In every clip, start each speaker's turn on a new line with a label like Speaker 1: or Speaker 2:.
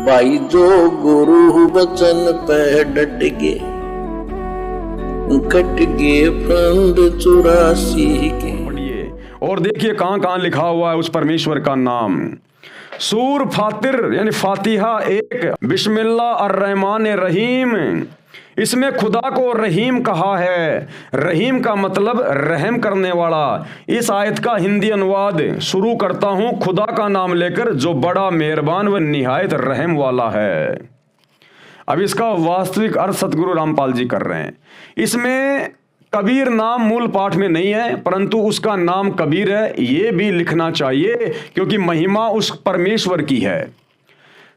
Speaker 1: भाई जो गुरु वचन पे डट गए, कट गए फंद 84 के।
Speaker 2: पढ़िए और देखिए कहां कहां लिखा हुआ है उस परमेश्वर का नाम। सूर फातिर यानी फातिहा 1 बिस्मिल्लाह अर्रहमान रहीम, इसमें खुदा को रहीम कहा है। रहीम का मतलब रहम करने वाला। इस आयत का हिंदी अनुवाद शुरू करता हूं खुदा का नाम लेकर जो बड़ा मेहरबान व निहायत रहम वाला है। अब इसका वास्तविक अर्थ सतगुरु रामपाल जी कर रहे हैं। इसमें कबीर नाम मूल पाठ में नहीं है, परंतु उसका नाम कबीर है, ये भी लिखना चाहिए क्योंकि महिमा उस परमेश्वर की है।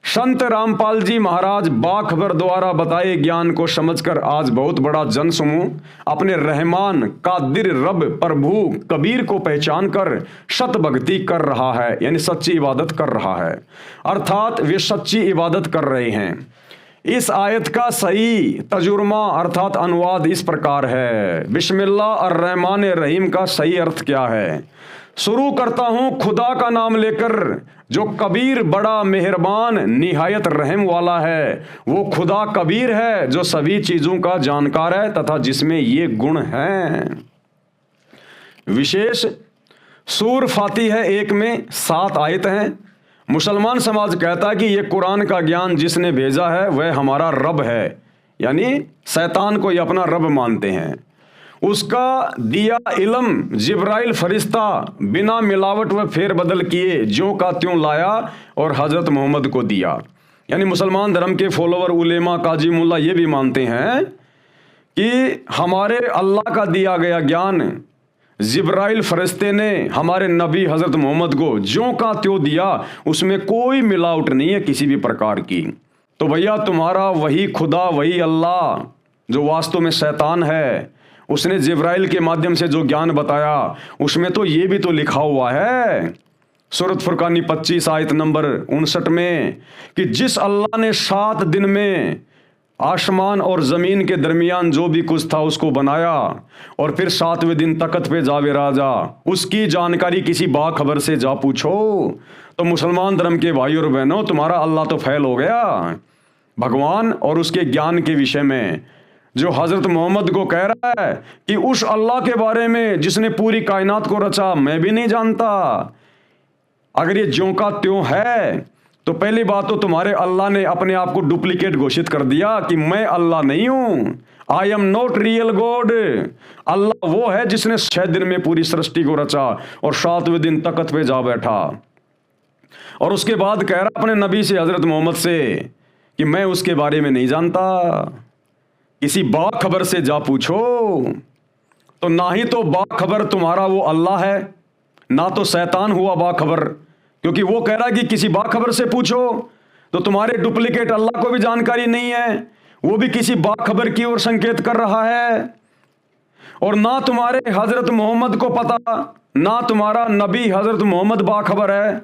Speaker 2: संत रामपाल जी महाराज बाखबर द्वारा बताए ज्ञान को समझकर आज बहुत बड़ा जन समूह अपने रहमान कादिर रब प्रभु कबीर को पहचान कर सत भक्ति कर रहा है, यानी सच्ची इबादत कर रहा है, अर्थात वे सच्ची इबादत कर रहे हैं। इस आयत का सही तजुर्मा अर्थात अनुवाद इस प्रकार है। बिस्मिल्लाह अर्रहमान रहीम का सही अर्थ क्या है? शुरू करता हूं खुदा का नाम लेकर जो कबीर बड़ा मेहरबान निहायत रहम वाला है। वो खुदा कबीर है जो सभी चीजों का जानकार है तथा जिसमें ये गुण हैं। विशेष सूर फातिहा 1 में 7 आयत हैं। मुसलमान समाज कहता है कि ये कुरान का ज्ञान जिसने भेजा है वह हमारा रब है, यानी शैतान को ये अपना रब मानते हैं। उसका दिया इल्म जिब्राइल फरिश्ता बिना मिलावट व फेरबदल किए ज्यों का त्यों लाया और हजरत मोहम्मद को दिया। यानी मुसलमान धर्म के फॉलोवर उलेमा काजी मुल्ला ये भी मानते हैं कि हमारे अल्लाह का दिया गया ज्ञान जिब्राइल फरिश्ते ने हमारे नबी हजरत मोहम्मद को ज्यों का त्यों दिया, उसमें कोई मिलावट नहीं है किसी भी प्रकार की। तो भैया तुम्हारा वही खुदा वही अल्लाह जो वास्तव में शैतान है, उसने जिब्राइल के माध्यम से जो ज्ञान बताया उसमें तो ये भी तो लिखा हुआ है सूरत फुरकानी 25 आयत नंबर 59 में कि जिस अल्लाह ने 7 दिन में आसमान और जमीन के दरमियान जो भी कुछ था उसको बनाया और फिर 7वें दिन तख्त पे जावे राजा, उसकी जानकारी किसी बाखबर से जा पूछो। तो मुसलमान धर्म के भाई और बहनों तुम्हारा अल्लाह तो फैल हो गया भगवान और उसके ज्ञान के विषय में जो हजरत मोहम्मद को कह रहा है कि उस अल्लाह के बारे में जिसने पूरी कायनात को रचा मैं भी नहीं जानता। अगर ये ज्यों का त्यों है तो पहली बात तो तुम्हारे अल्लाह ने अपने आप को डुप्लीकेट घोषित कर दिया कि मैं अल्लाह नहीं हूं, I am not real God. Allah वो है जिसने 6 दिन में पूरी सृष्टि को रचा और 7वें दिन तख्त पे जा बैठा। और उसके बाद कह रहा अपने नबी से हजरत मोहम्मद से कि मैं उसके बारे में नहीं जानता, किसी बाखबर से जा पूछो। तो ना ही तो बाखबर तुम्हारा वो अल्लाह है, ना तो शैतान हुआ बाखबर, क्योंकि वो कह रहा है कि किसी बाखबर से पूछो। तो तुम्हारे डुप्लीकेट अल्लाह को भी जानकारी नहीं है, वो भी किसी बाखबर की ओर संकेत कर रहा है। और ना तुम्हारे हजरत मोहम्मद को पता, ना तुम्हारा नबी हजरत मोहम्मद बाखबर है,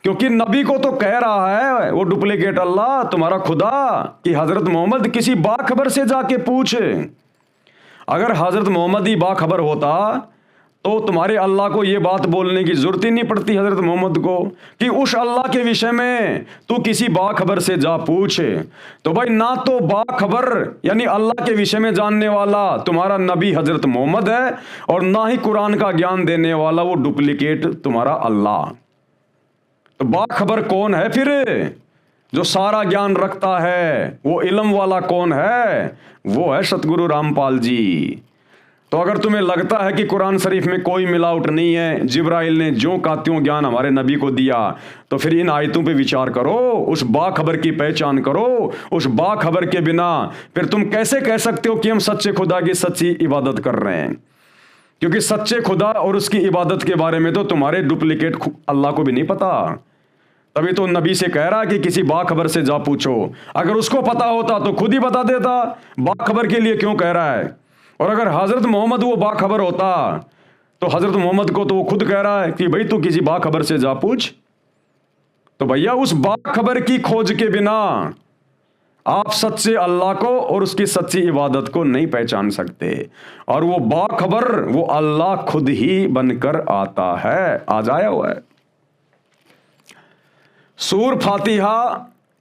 Speaker 2: क्योंकि नबी को तो कह रहा है वो डुप्लीकेट अल्लाह तुम्हारा खुदा कि हजरत मोहम्मद किसी बाखबर से जाके पूछ। अगर हजरत मोहम्मद ही बाखबर होता तो तुम्हारे अल्लाह को ये बात बोलने की जरूरत ही नहीं पड़ती हजरत मोहम्मद को कि उस अल्लाह के विषय में तू किसी बाखबर से जा पूछ। तो भाई ना तो बाखबर यानी अल्लाह के विषय में जानने वाला तुम्हारा नबी हजरत मोहम्मद है और ना ही कुरान का ज्ञान देने वाला वो डुप्लीकेट तुम्हारा अल्लाह। तो बाखबर कौन है फिर? जो सारा ज्ञान रखता है वो इल्म वाला कौन है? वो है सतगुरु रामपाल जी। तो अगर तुम्हें लगता है कि कुरान शरीफ में कोई मिलावट नहीं है, जिब्राइल ने ज्यों का त्यों ज्ञान हमारे नबी को दिया, तो फिर इन आयतों पे विचार करो, उस बाखबर की पहचान करो। उस बाखबर के बिना फिर तुम कैसे कह सकते हो कि हम सच्चे खुदा की सच्ची इबादत कर रहे हैं? क्योंकि सच्चे खुदा और उसकी इबादत के बारे में तो तुम्हारे डुप्लीकेट अल्लाह को भी नहीं पता। तभी तो नबी से कह रहा कि किसी बाखबर से जा पूछो। अगर उसको पता होता तो खुद ही बता देता, बाखबर के लिए क्यों कह रहा है। और अगर हजरत मोहम्मद वो बाखबर होता तो हजरत मोहम्मद को तो वो खुद कह रहा है कि भाई तू किसी बाखबर से जा पूछ। तो भैया उस बाखबर की खोज के बिना आप सच्चे अल्लाह को और उसकी सच्ची इबादत को नहीं पहचान सकते। और वो बाखबर वो अल्लाह खुद ही बनकर आता है, आज आया हुआ है। सूर फातिहा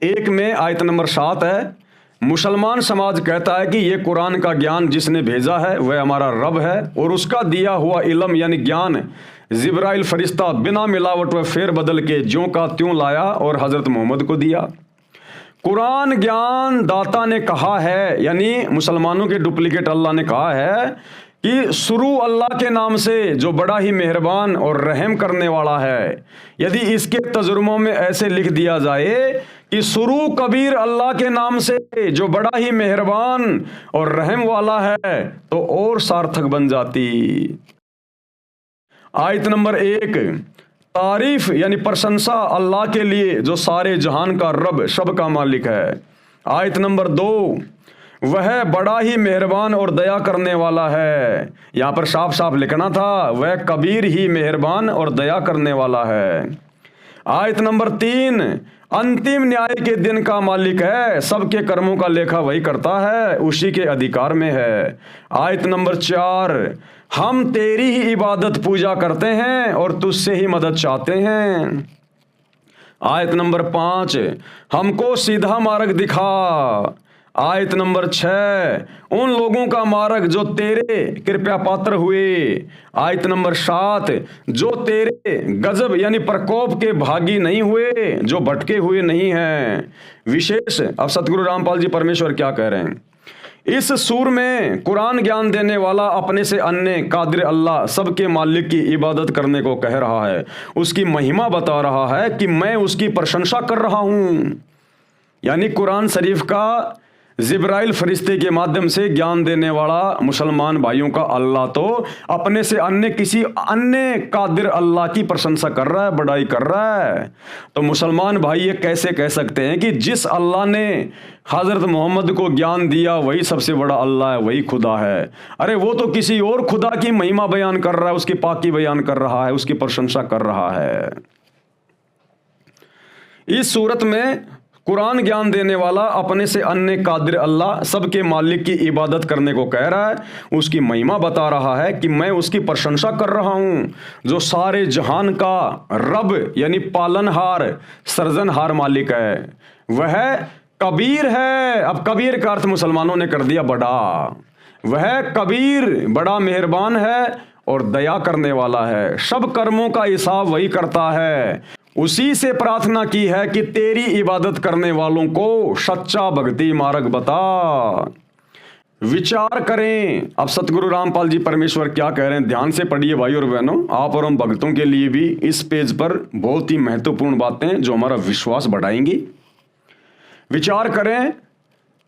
Speaker 2: 1 में आयत नंबर 7 है, मुसलमान समाज कहता है कि ये कुरान का ज्ञान जिसने भेजा है वह हमारा रब है और उसका दिया हुआ इल्म यानी ज्ञान जिब्राइल फरिश्ता बिना मिलावट व फेर बदल के ज्यों का त्यों लाया और हजरत मोहम्मद को दिया। कुरान ज्ञान दाता ने कहा है, यानी मुसलमानों के डुप्लीकेट अल्लाह ने कहा है कि शुरू अल्लाह के नाम से जो बड़ा ही मेहरबान और रहम करने वाला है। यदि इसके तजुर्मों में ऐसे लिख दिया जाए कि शुरू कबीर अल्लाह के नाम से जो बड़ा ही मेहरबान और रहम वाला है तो और सार्थक बन जाती। आयत नंबर 1, तारीफ यानी प्रशंसा अल्लाह के लिए जो सारे जहान का रब शब का मालिक है। आयत नंबर 2, वह बड़ा ही मेहरबान और दया करने वाला है। यहाँ पर साफ साफ लिखना था वह कबीर ही मेहरबान और दया करने वाला है। आयत नंबर 3, अंतिम न्याय के दिन का मालिक है, सबके कर्मों का लेखा वही करता है, उसी के अधिकार में है। आयत नंबर 4, हम तेरी ही इबादत पूजा करते हैं और तुझसे ही मदद चाहते हैं। आयत नंबर 5, हमको सीधा मार्ग दिखा। आयत नंबर 6, उन लोगों का मार्ग जो तेरे कृपया पात्र हुए। आयत नंबर 7, जो तेरे गजब यानी प्रकोप के भागी नहीं हुए, जो भटके हुए नहीं हैं। विशेष अब सतगुरु रामपाल जी परमेश्वर क्या कह रहे हैं इस सूर में? कुरान ज्ञान देने वाला अपने से अन्य कादिर अल्लाह सबके मालिक की इबादत करने को कह रहा है, उसकी महिमा बता रहा है कि मैं उसकी प्रशंसा कर रहा हूं। यानी कुरान शरीफ का जिब्राइल फरिश्ते के माध्यम से ज्ञान देने वाला मुसलमान भाइयों का अल्लाह तो अपने से अन्य किसी अन्य कादिर अल्लाह की प्रशंसा कर रहा है, बड़ाई कर रहा है। तो मुसलमान भाई ये कैसे कह सकते हैं कि जिस अल्लाह ने हजरत मोहम्मद को ज्ञान दिया वही सबसे बड़ा अल्लाह है, वही खुदा है? अरे वो तो किसी और खुदा की महिमा बयान कर रहा है, उसकी पाकी बयान कर रहा है, उसकी प्रशंसा कर रहा है। इस सूरत में कुरान ज्ञान देने वाला अपने से अन्य कादिर अल्लाह सबके मालिक की इबादत करने को कह रहा है, उसकी महिमा बता रहा है कि मैं उसकी प्रशंसा कर रहा हूं जो सारे जहान का रब यानी पालनहार सर्जनहार मालिक है, वह कबीर है। अब कबीर का अर्थ मुसलमानों ने कर दिया बड़ा। वह कबीर बड़ा मेहरबान है और दया करने वाला है, सब कर्मों का हिसाब वही करता है। उसी से प्रार्थना की है कि तेरी इबादत करने वालों को सच्चा भक्ति मार्ग बता। विचार करें अब सतगुरु रामपाल जी परमेश्वर क्या कह रहे हैं, ध्यान से पढ़िए भाई और बहनों। आप और हम भक्तों के लिए भी इस पेज पर बहुत ही महत्वपूर्ण बातें जो हमारा विश्वास बढ़ाएंगी। विचार करें,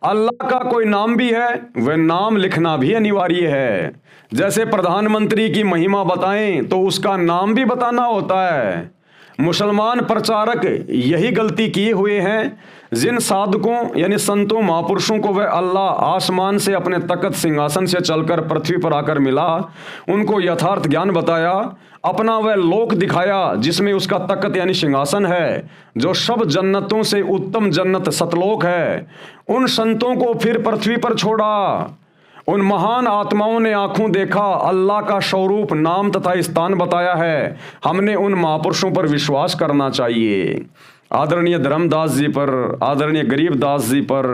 Speaker 2: अल्लाह का कोई नाम भी है, वह नाम लिखना भी अनिवार्य है। जैसे प्रधानमंत्री की महिमा बताएं तो उसका नाम भी बताना होता है। मुसलमान प्रचारक यही गलती किए हुए हैं। जिन साधकों यानी संतों महापुरुषों को वह अल्लाह आसमान से अपने तख्त सिंहासन से चलकर पृथ्वी पर आकर मिला, उनको यथार्थ ज्ञान बताया, अपना वह लोक दिखाया जिसमें उसका तख्त यानी सिंहासन है, जो सब जन्नतों से उत्तम जन्नत सतलोक है, उन संतों को फिर पृथ्वी पर छोड़ा। उन महान आत्माओं ने आंखों देखा, अल्लाह का स्वरूप नाम तथा स्थान बताया है। हमने उन महापुरुषों पर विश्वास करना चाहिए। आदरणीय धर्मदास जी पर, आदरणीय गरीबदास जी पर,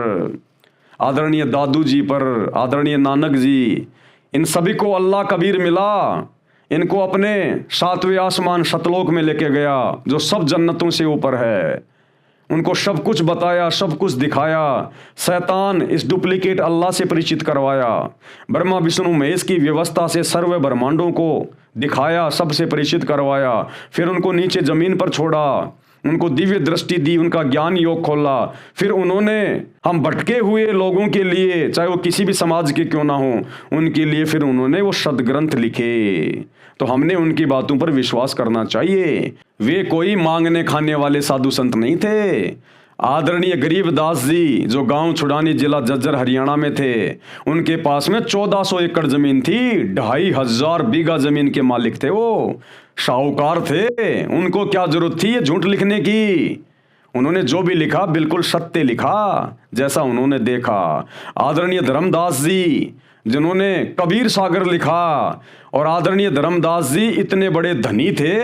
Speaker 2: आदरणीय दादू जी पर, आदरणीय नानक जी, इन सभी को अल्लाह कबीर मिला। इनको अपने 7वें आसमान सतलोक में लेके गया जो सब जन्नतों से ऊपर है। उनको सब कुछ बताया, सब कुछ दिखाया। शैतान इस डुप्लीकेट अल्लाह से परिचित करवाया। ब्रह्मा विष्णु महेश की व्यवस्था से सर्व ब्रह्मांडों को दिखाया, सबसे परिचित करवाया। फिर उनको नीचे जमीन पर छोड़ा, उनको दिव्य दृष्टि दी, उनका ज्ञान योग खोला। फिर उन्होंने हम भटके हुए लोगों के लिए, चाहे वो किसी भी समाज के क्यों ना हो, उनके लिए फिर उन्होंने वो सदग्रंथ लिखे। तो हमने उनकी बातों पर विश्वास करना चाहिए। वे कोई मांगने खाने वाले साधु संत नहीं थे। आदरणीय गरीबदास जी जो गांव छुड़ानी जिला जज्जर हरियाणा में थे, उनके पास में 1400 एकड़ जमीन थी, 2500 बीघा जमीन के मालिक थे। वो साहूकार थे। उनको क्या जरूरत थी ये झूठ लिखने की? उन्होंने जो भी लिखा बिल्कुल सत्य लिखा, जैसा उन्होंने देखा। आदरणीय धर्मदास जी जिन्होंने कबीर सागर लिखा, और आदरणीय धर्मदास जी इतने बड़े धनी थे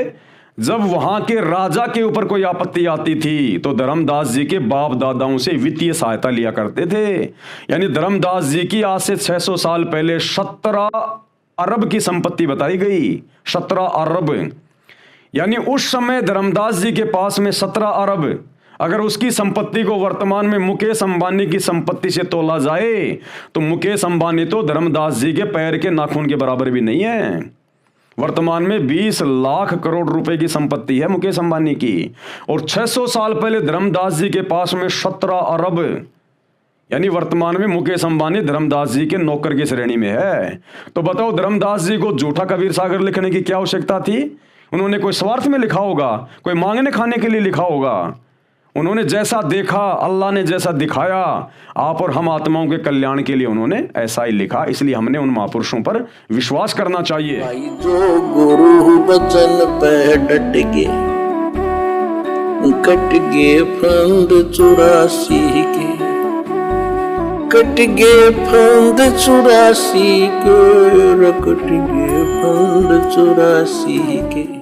Speaker 2: जब वहां के राजा के ऊपर कोई आपत्ति आती थी तो धर्मदास जी के बाप दादाओं से वित्तीय सहायता लिया करते थे। यानी धर्मदास जी की आज से 600 साल पहले 17 अरब की संपत्ति बताई गई। 17 अरब, यानी उस समय धर्मदास जी के पास में 17 अरब। अगर उसकी संपत्ति को वर्तमान में मुकेश अंबानी की संपत्ति से तोला जाए तो मुकेश अंबानी तो धर्मदास जी के पैर के नाखून के बराबर भी नहीं है। वर्तमान में 20 लाख करोड़ रुपए की संपत्ति है मुकेश अंबानी की, और 600 साल पहले धर्मदास जी के पास में 17 अरब। यानी वर्तमान में मुकेश अंबानी धर्मदास जी के नौकर की श्रेणी में है। तो बताओ धर्मदास जी को झूठा कबीर सागर लिखने की क्या आवश्यकता थी? उन्होंने कोई स्वार्थ में लिखा होगा, कोई मांगने खाने के लिए लिखा होगा? उन्होंने जैसा देखा, अल्लाह ने जैसा दिखाया, आप और हम आत्माओं के कल्याण के लिए उन्होंने ऐसा ही लिखा। इसलिए हमने उन महापुरुषों पर विश्वास करना चाहिए।
Speaker 1: भाई जो गुरु बचन पे डट गए, कट गए फंद 84 के, कट गए फंद 84 के, कट गए फंद 84 के।